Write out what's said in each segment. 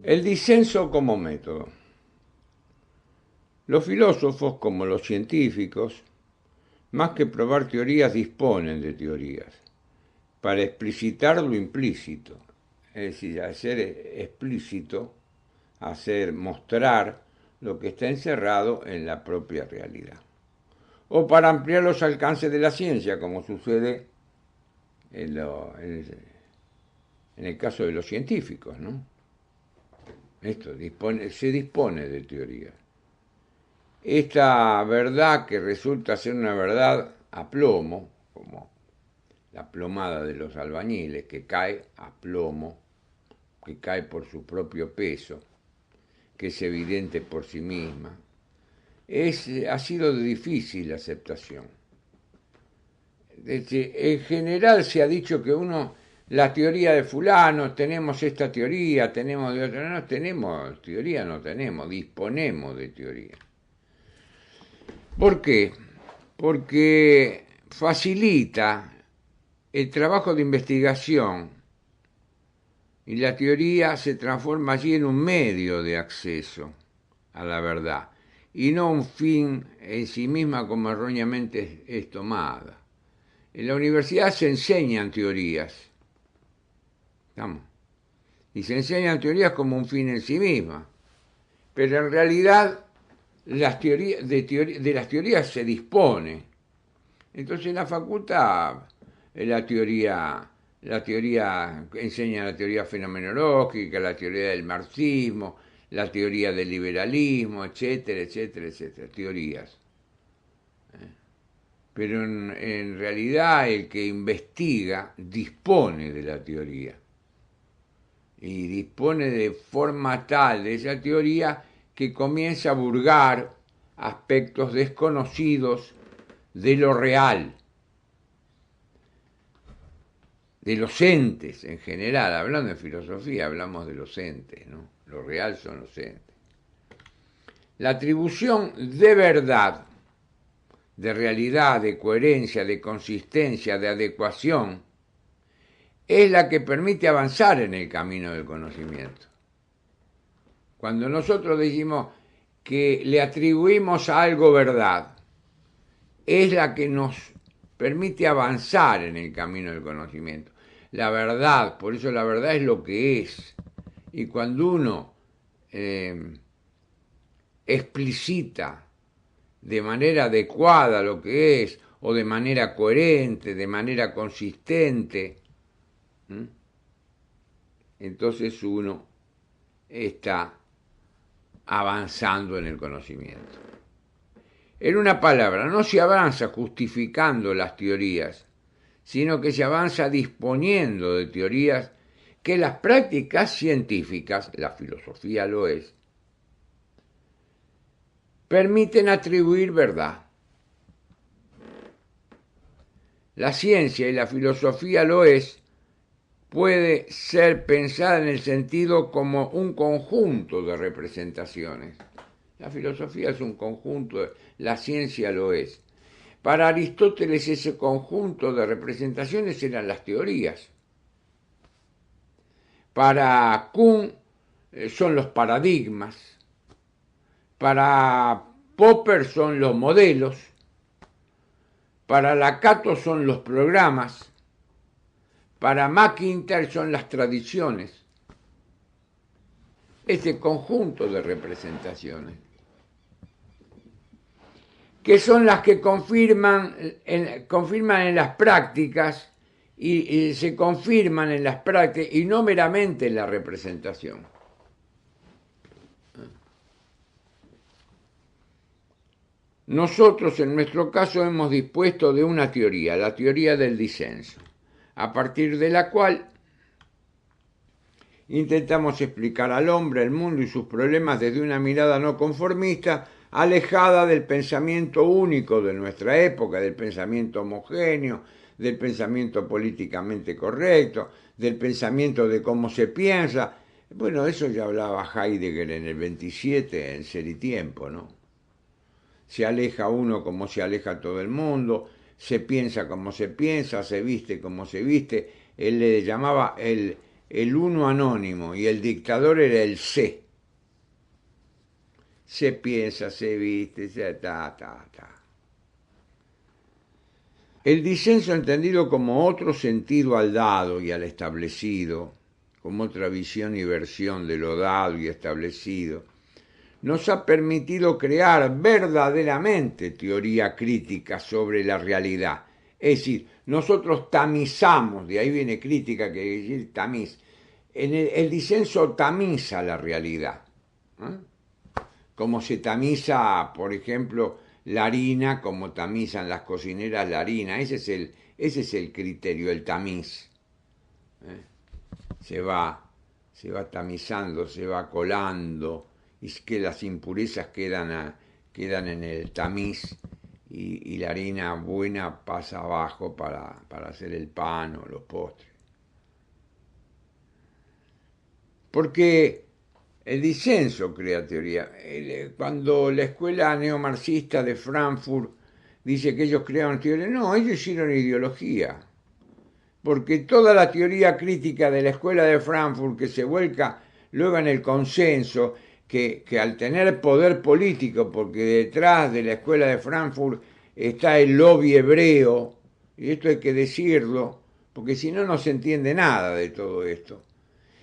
El disenso como método. Los filósofos, como los científicos, más que probar teorías, disponen de teorías para explicitar lo implícito, es decir, hacer explícito, mostrar lo que está encerrado en la propia realidad. O para ampliar los alcances de la ciencia, como sucede en el caso de los científicos, ¿no? Se dispone de teorías. Esta verdad que resulta ser una verdad a plomo, como la plomada de los albañiles, que cae a plomo, que cae por su propio peso, que es evidente por sí misma, ha sido de difícil aceptación. En general se ha dicho que la teoría de fulano, tenemos esta teoría, tenemos de otra, no tenemos teoría, no tenemos, disponemos de teoría. ¿Por qué? Porque facilita el trabajo de investigación y la teoría se transforma allí en un medio de acceso a la verdad y no un fin en sí misma como erróneamente es tomada. En la universidad se enseñan teorías, ¿estamos? Y se enseñan teorías como un fin en sí misma, pero en realidad de las teorías se dispone. Entonces en la facultad la teoría enseña la teoría fenomenológica, la teoría del marxismo, la teoría del liberalismo, etcétera, etcétera, etcétera, teorías. Pero en realidad el que investiga dispone de la teoría y dispone de forma tal de esa teoría que comienza a burgar aspectos desconocidos de lo real, de los entes en general. Hablando de filosofía, hablamos de los entes, ¿no? Lo real son los entes. La atribución de verdad, de realidad, de coherencia, de consistencia, de adecuación, es la que permite avanzar en el camino del conocimiento. Cuando nosotros decimos que le atribuimos a algo verdad, es la que nos permite avanzar en el camino del conocimiento. La verdad, por eso la verdad es lo que es. Y cuando uno explicita de manera adecuada lo que es, o de manera coherente, de manera consistente, entonces uno está avanzando en el conocimiento. En una palabra, no se avanza justificando las teorías, sino que se avanza disponiendo de teorías que las prácticas científicas, la filosofía lo es, permiten atribuir verdad. La ciencia y la filosofía lo es, puede ser pensada en el sentido como un conjunto de representaciones. La filosofía es un conjunto, la ciencia lo es. Para Aristóteles ese conjunto de representaciones eran las teorías. Para Kuhn son los paradigmas. Para Popper son los modelos. Para Lakatos son los programas. Para McIntyre son las tradiciones. Este conjunto de representaciones, que son las que confirman en las prácticas y se confirman en las prácticas y no meramente en la representación. Nosotros en nuestro caso hemos dispuesto de una teoría, la teoría del disenso, a partir de la cual intentamos explicar al hombre, el mundo y sus problemas desde una mirada no conformista, alejada del pensamiento único de nuestra época, del pensamiento homogéneo, del pensamiento políticamente correcto, del pensamiento de cómo se piensa. Bueno, eso ya hablaba Heidegger en el 27, en Ser y Tiempo, ¿no? Se aleja uno como se aleja todo el mundo, se piensa como se piensa, se viste como se viste. Él le llamaba el el uno anónimo y el dictador era el se. Se piensa, se viste, se ta. El disenso entendido como otro sentido al dado y al establecido, como otra visión y versión de lo dado y establecido, nos ha permitido crear verdaderamente teoría crítica sobre la realidad. Es decir, nosotros tamizamos, de ahí viene crítica, que quiere decir tamiz. El disenso tamiza la realidad. Como se tamiza, por ejemplo, la harina, como tamizan las cocineras la harina. Ese es el criterio, el tamiz. Se va tamizando, se va colando, y que las impurezas quedan en el tamiz y la harina buena pasa abajo para hacer el pan o los postres. Porque el disenso crea teoría. Cuando la escuela neomarxista de Frankfurt dice que ellos crearon teoría, no, ellos hicieron ideología. Porque toda la teoría crítica de la escuela de Frankfurt que se vuelca luego en el consenso, que al tener poder político, porque detrás de la escuela de Frankfurt está el lobby hebreo, y esto hay que decirlo, porque si no, no se entiende nada de todo esto.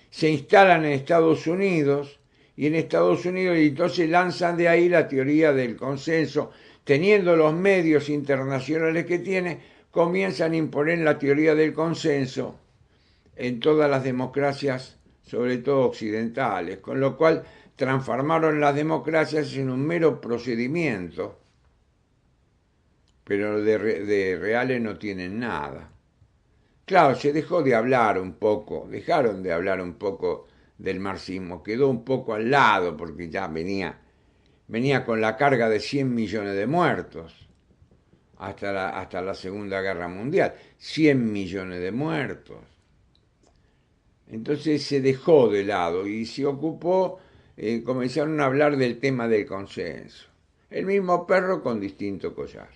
Se instalan en Estados Unidos, y en Estados Unidos y entonces lanzan de ahí la teoría del consenso, teniendo los medios internacionales que tiene, comienzan a imponer la teoría del consenso en todas las democracias, sobre todo occidentales, con lo cual transformaron las democracias en un mero procedimiento, pero de reales no tienen nada. Claro, se dejó de hablar un poco, dejaron de hablar un poco del marxismo, quedó un poco al lado porque ya venía con la carga de 100 millones de muertos hasta la Segunda Guerra Mundial, 100 millones de muertos. Entonces se dejó de lado y se ocupó, comenzaron a hablar del tema del consenso. El mismo perro con distinto collar.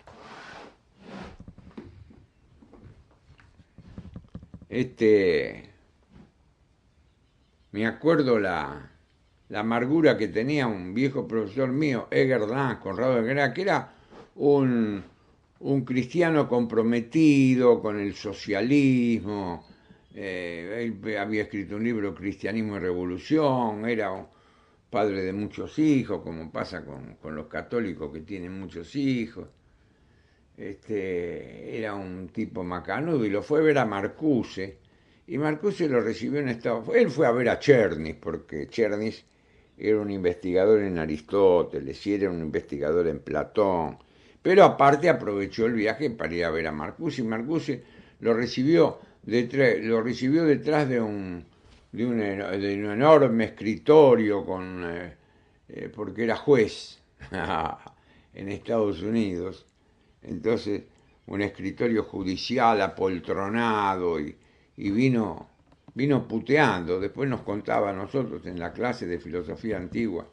Me acuerdo la amargura que tenía un viejo profesor mío, Edgar Lanz, Conrado de Guerra, que era un cristiano comprometido con el socialismo. Él había escrito un libro, Cristianismo y Revolución, era un padre de muchos hijos, como pasa con los católicos que tienen muchos hijos. Era un tipo macanudo y lo fue a ver a Marcuse, y Marcuse lo recibió en Estados Unidos. Él fue a ver a Chernis, porque Chernis era un investigador en Aristóteles y era un investigador en Platón, pero aparte aprovechó el viaje para ir a ver a Marcuse, y Marcuse lo recibió detrás de un enorme escritorio porque era juez en Estados Unidos. Entonces, un escritorio judicial apoltronado y vino puteando. Después nos contaba a nosotros en la clase de filosofía antigua.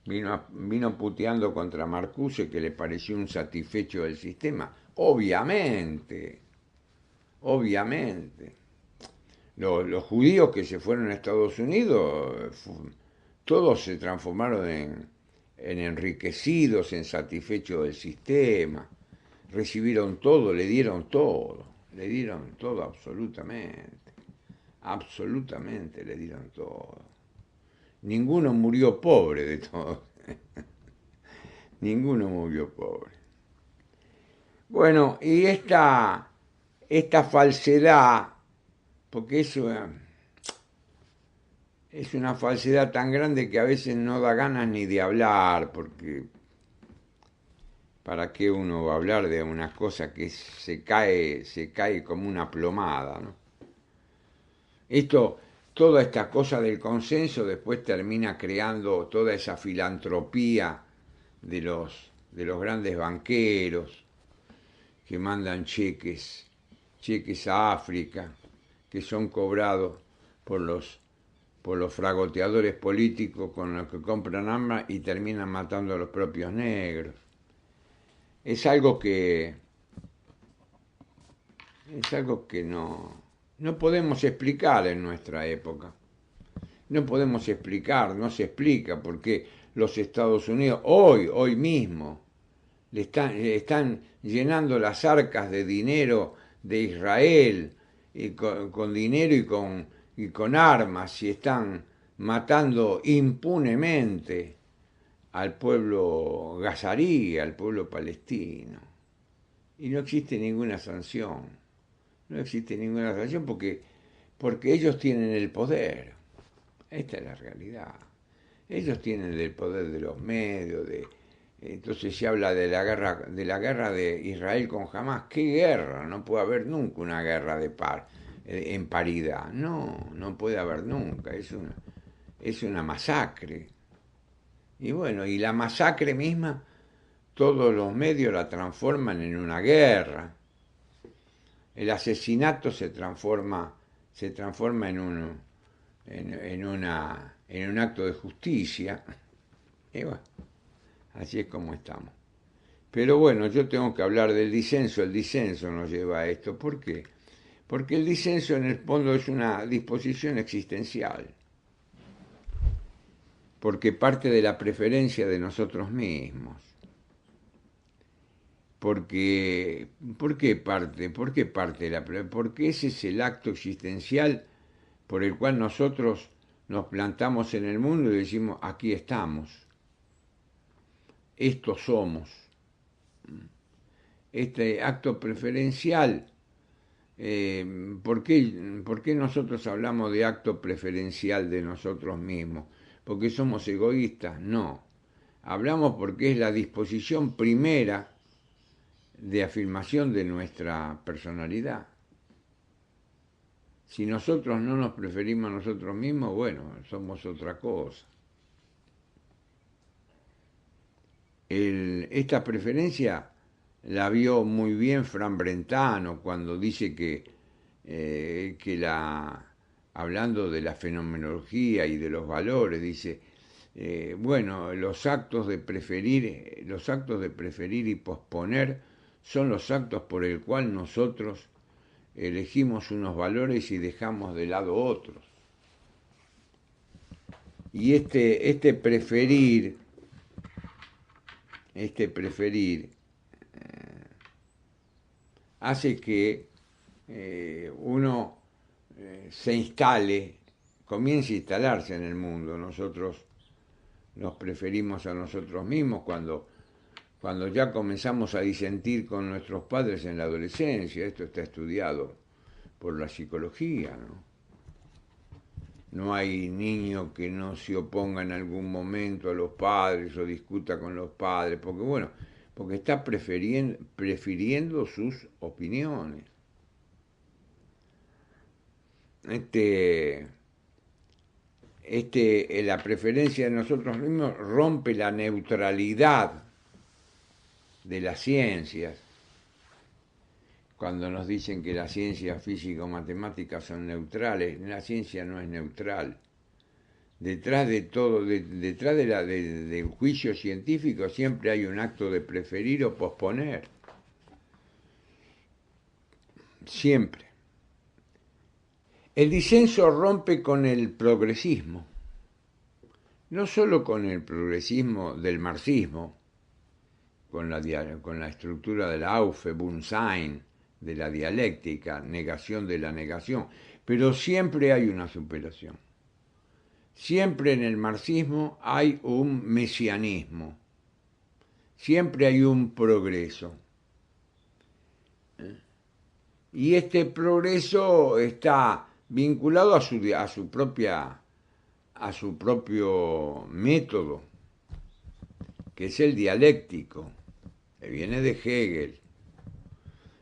Vino puteando contra Marcuse, que le pareció un satisfecho del sistema. Obviamente. Los judíos que se fueron a Estados Unidos, todos se transformaron en enriquecidos, en satisfechos del sistema, recibieron todo, le dieron todo absolutamente le dieron todo. Ninguno murió pobre de todo. Ninguno murió pobre. Bueno, y esta falsedad, porque eso es una falsedad tan grande que a veces no da ganas ni de hablar, porque ¿para qué uno va a hablar de una cosa que se cae como una plomada, ¿no? Toda esta cosa del consenso después termina creando toda esa filantropía de los grandes banqueros que mandan cheques a África, que son cobrados por los fragoteadores políticos con los que compran armas y terminan matando a los propios negros. Es algo que no No podemos explicar en nuestra época. No podemos explicar, no se explica por qué los Estados Unidos, hoy mismo, están llenando las arcas de dinero de Israel, y con dinero y con armas, y están matando impunemente al pueblo gazarí, al pueblo palestino. Y no existe ninguna sanción. No existe ninguna sanción porque ellos tienen el poder. Esta es la realidad. Ellos tienen el poder de los medios, entonces se habla de la guerra de Israel con Hamás. ¿Qué guerra? No puede haber nunca una guerra en paridad. No, no puede haber nunca. Es una masacre. Y bueno, y la masacre misma, todos los medios la transforman en una guerra. El asesinato se transforma en un acto de justicia. Y bueno, así es como estamos. Pero bueno, yo tengo que hablar del disenso. El disenso nos lleva a esto. ¿Por qué? Porque el disenso en el fondo es una disposición existencial. Porque parte de la preferencia de nosotros mismos. ¿Por qué parte? ¿Por qué parte de la preferencia? Porque ese es el acto existencial por el cual nosotros nos plantamos en el mundo y decimos, aquí estamos, estos somos. Este acto preferencial, ¿por qué nosotros hablamos de acto preferencial de nosotros mismos? ¿Porque somos egoístas? No. Hablamos porque es la disposición primera de afirmación de nuestra personalidad. Si nosotros no nos preferimos a nosotros mismos, bueno, somos otra cosa. Esta preferencia la vio muy bien Fran Brentano cuando dice hablando de la fenomenología y de los valores, dice, bueno, los actos de preferir y posponer son los actos por el cual nosotros elegimos unos valores y dejamos de lado otros. Y este preferir hace que uno se instale, comience a instalarse en el mundo. Nosotros nos preferimos a nosotros mismos cuando ya comenzamos a disentir con nuestros padres en la adolescencia. Esto está estudiado por la psicología, ¿no? No hay niño que no se oponga en algún momento a los padres o discuta con los padres, porque está prefiriendo sus opiniones. La preferencia de nosotros mismos rompe la neutralidad de las ciencias. Cuando nos dicen que las ciencias físicas o matemáticas son neutrales, la ciencia no es neutral. Detrás de todo, del juicio científico siempre hay un acto de preferir o posponer. Siempre. El disenso rompe con el progresismo. No solo con el progresismo del marxismo, con la estructura de la Aufhebungssein, de la dialéctica, negación de la negación, pero siempre hay una superación. Siempre en el marxismo hay un mesianismo, siempre hay un progreso. Y este progreso está vinculado a su propio método, que es el dialéctico, que viene de Hegel.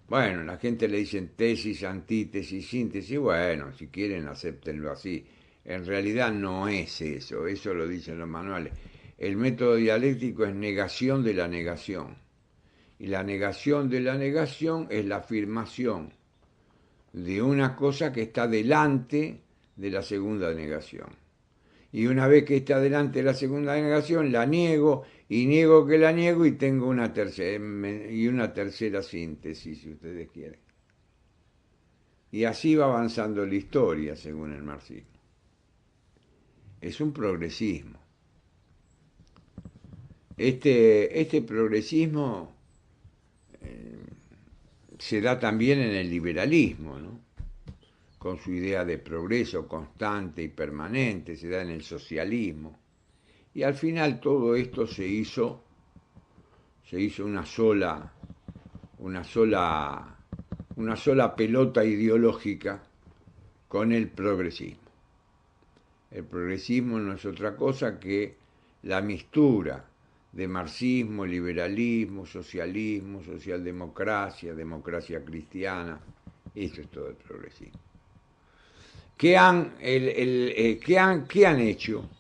Bueno, la gente le dicen tesis, antítesis, síntesis, bueno, si quieren acéptenlo así. En realidad no es eso, eso lo dicen los manuales. El método dialéctico es negación de la negación. Y la negación de la negación es la afirmación de una cosa que está delante de la segunda negación. Y una vez que está delante de la segunda negación, la niego, y niego que la niego, y tengo una tercera síntesis, si ustedes quieren. Y así va avanzando la historia, según el marxismo. Es un progresismo. Este progresismo se da también en el liberalismo, ¿no? Con su idea de progreso constante y permanente, se da en el socialismo. Y al final todo esto se hizo una sola pelota ideológica con el progresismo. El progresismo no es otra cosa que la mistura de marxismo, liberalismo, socialismo, socialdemocracia, democracia cristiana. Eso es todo el progresismo. ¿Qué han hecho?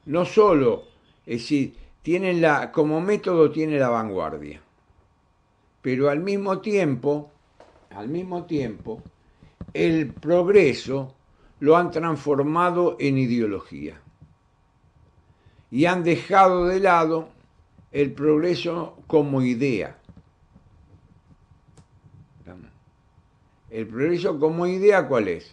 No solo, es decir, como método tiene la vanguardia, pero al mismo tiempo, el progreso lo han transformado en ideología y han dejado de lado el progreso como idea. ¿El progreso como idea cuál es?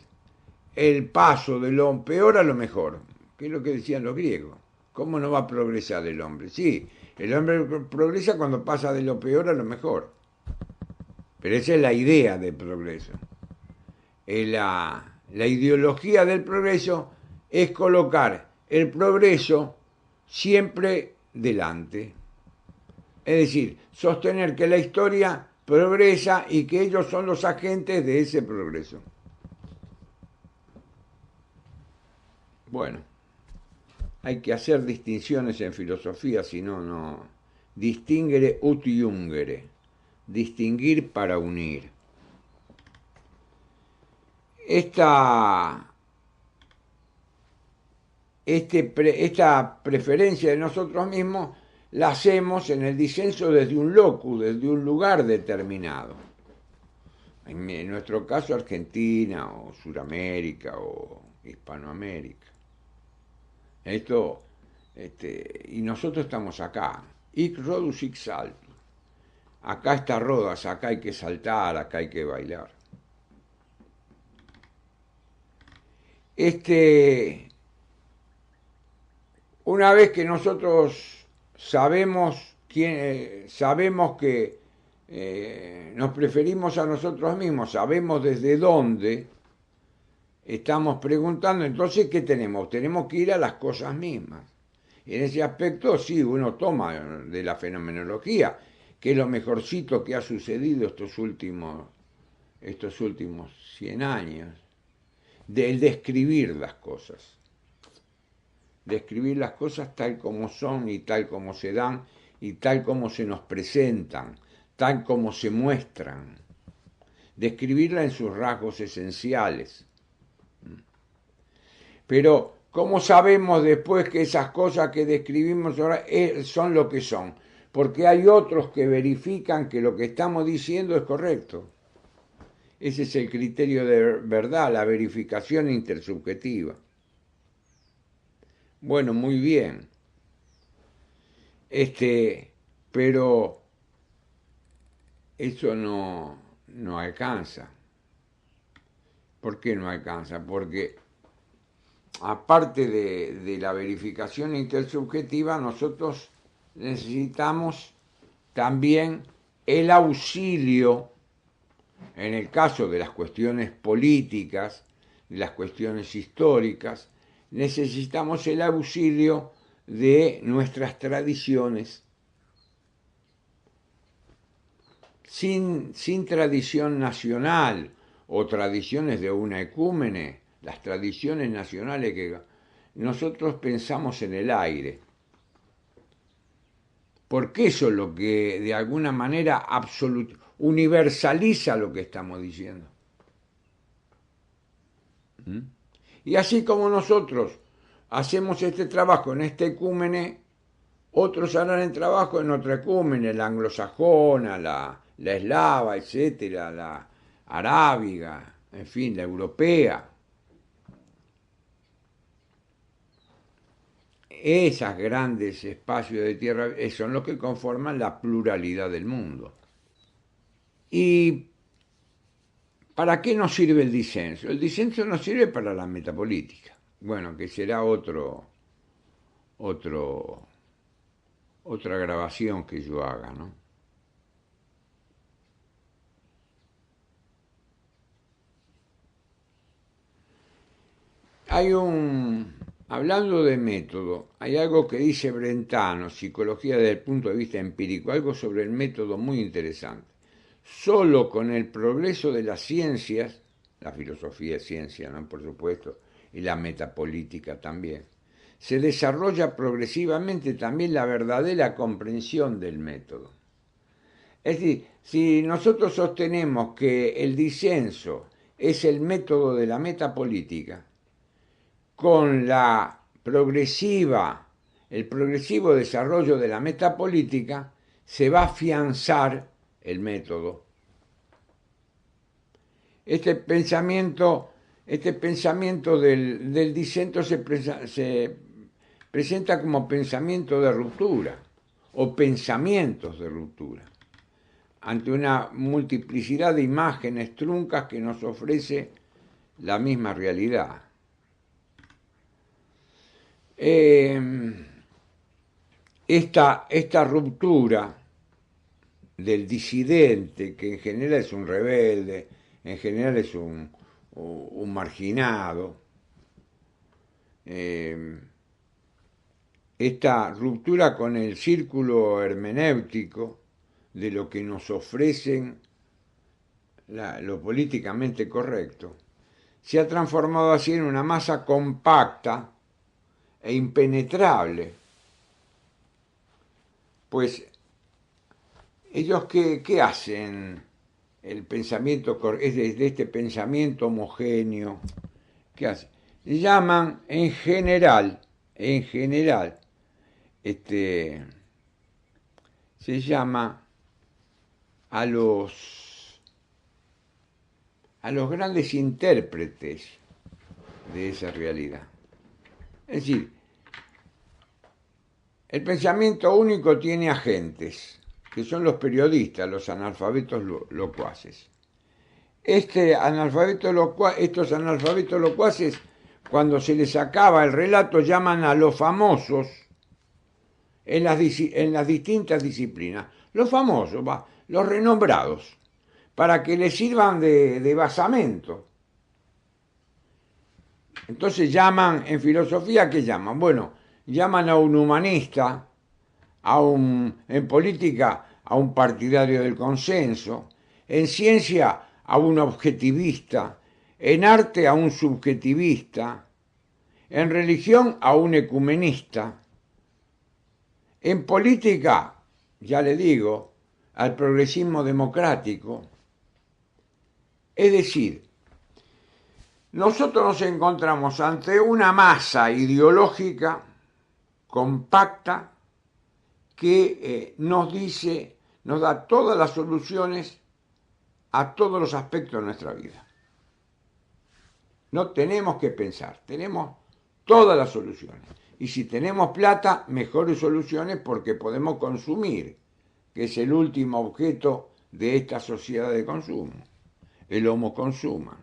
El paso de lo peor a lo mejor, que es lo que decían los griegos. ¿Cómo no va a progresar el hombre? Sí, el hombre progresa cuando pasa de lo peor a lo mejor. Pero esa es la idea del progreso. La ideología del progreso es colocar el progreso siempre delante. Es decir, sostener que la historia progresa y que ellos son los agentes de ese progreso. Bueno, hay que hacer distinciones en filosofía, si no, no. Distingere ut iungere. Distinguir para unir. Esta preferencia de nosotros mismos la hacemos en el disenso desde un locus, desde un lugar determinado. En nuestro caso Argentina o Suramérica o Hispanoamérica. Y nosotros estamos acá. Hic rodus hic saltus. Acá está Rodas, acá hay que saltar, acá hay que bailar. Una vez que nosotros sabemos que nos preferimos a nosotros mismos, sabemos desde dónde estamos preguntando, entonces ¿qué tenemos? Tenemos que ir a las cosas mismas. En ese aspecto sí, uno toma de la fenomenología, que es lo mejorcito que ha sucedido estos últimos 100 años, del describir las cosas. Describir las cosas tal como son y tal como se dan y tal como se nos presentan, tal como se muestran. Describirla en sus rasgos esenciales. Pero, ¿cómo sabemos después que esas cosas que describimos ahora son lo que son? Porque hay otros que verifican que lo que estamos diciendo es correcto. Ese es el criterio de verdad, la verificación intersubjetiva. Bueno, muy bien. Pero eso no alcanza. ¿Por qué no alcanza? Porque aparte de la verificación intersubjetiva, nosotros necesitamos también el auxilio, en el caso de las cuestiones políticas, de las cuestiones históricas, necesitamos el auxilio de nuestras tradiciones. Sin tradición nacional o tradiciones de una ecúmene, las tradiciones nacionales que nosotros pensamos en el aire. Porque eso es lo que de alguna manera universaliza lo que estamos diciendo. Y así como nosotros hacemos este trabajo en este ecúmene, otros harán el trabajo en otra ecúmene, la anglosajona, la eslava, etcétera, la arábiga, en fin, la europea. Esos grandes espacios de tierra son los que conforman la pluralidad del mundo. Y ¿Para qué nos sirve el disenso? El disenso nos sirve para la metapolítica. Bueno, que será otra grabación que yo haga, ¿no? Hablando de método, hay algo que dice Brentano, Psicología desde el punto de vista empírico, algo sobre el método muy interesante. Solo con el progreso de las ciencias, la filosofía es ciencia, ¿no? Por supuesto, y la metapolítica también, se desarrolla progresivamente también la verdadera comprensión del método. Es decir, si nosotros sostenemos que el disenso es el método de la metapolítica, con el progresivo desarrollo de la metapolítica, se va a afianzar el método. Este pensamiento del disenso se presenta como pensamiento de ruptura o pensamientos de ruptura ante una multiplicidad de imágenes truncas que nos ofrece la misma realidad. Esta ruptura del disidente, que en general es un rebelde, en general es un marginado, esta ruptura con el círculo hermenéutico de lo que nos ofrecen lo políticamente correcto, se ha transformado así en una masa compacta e impenetrable. Pues ellos ¿qué hacen? El pensamiento es de este pensamiento homogéneo. ¿Qué hacen? Llaman en general, se llama a los grandes intérpretes de esa realidad. Es decir, el pensamiento único tiene agentes, que son los periodistas, los analfabetos locuaces. Estos analfabetos locuaces, cuando se les acaba el relato, llaman a los famosos en las distintas disciplinas. Los famosos, los renombrados, para que les sirvan de basamento. Entonces llaman, en filosofía, ¿qué llaman? Bueno, llaman a un humanista, en política a un partidario del consenso, en ciencia a un objetivista, en arte a un subjetivista, en religión a un ecumenista, en política, ya le digo, al progresismo democrático. Es decir, nosotros nos encontramos ante una masa ideológica compacta que nos da todas las soluciones a todos los aspectos de nuestra vida. No tenemos que pensar, tenemos todas las soluciones. Y si tenemos plata, mejores soluciones porque podemos consumir, que es el último objeto de esta sociedad de consumo, el homo consuma.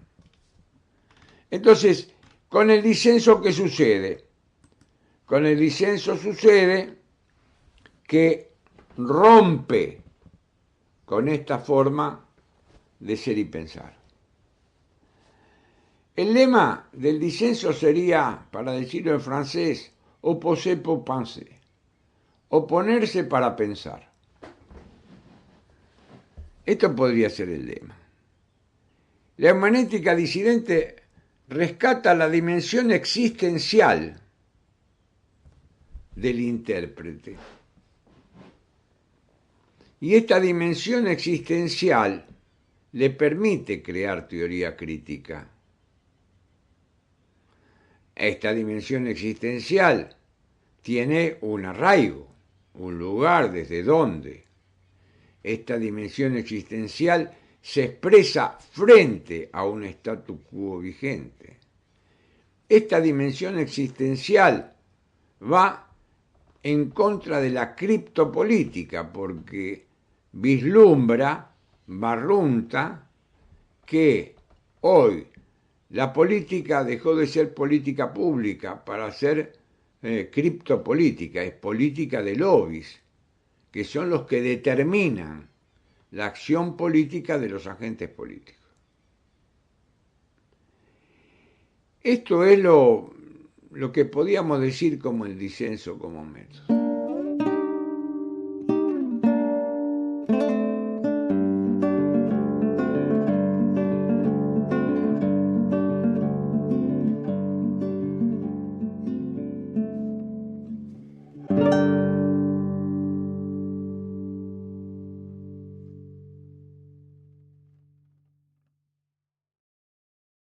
Entonces, con el disenso, ¿qué sucede? Con el disenso sucede que rompe con esta forma de ser y pensar. El lema del disenso sería, para decirlo en francés, opposer pour penser, oponerse para pensar. Esto podría ser el lema. La hermenéutica disidente rescata la dimensión existencial del intérprete. Y esta dimensión existencial le permite crear teoría crítica. Esta dimensión existencial tiene un arraigo, un lugar desde donde. Esta dimensión existencial se expresa frente a un statu quo vigente. Esta dimensión existencial va en contra de la criptopolítica porque vislumbra, barrunta, que Hoy la política dejó de ser política pública para ser criptopolítica, es política de lobbies, que son los que determinan la acción política de los agentes políticos. Esto es lo que podíamos decir como el disenso como método.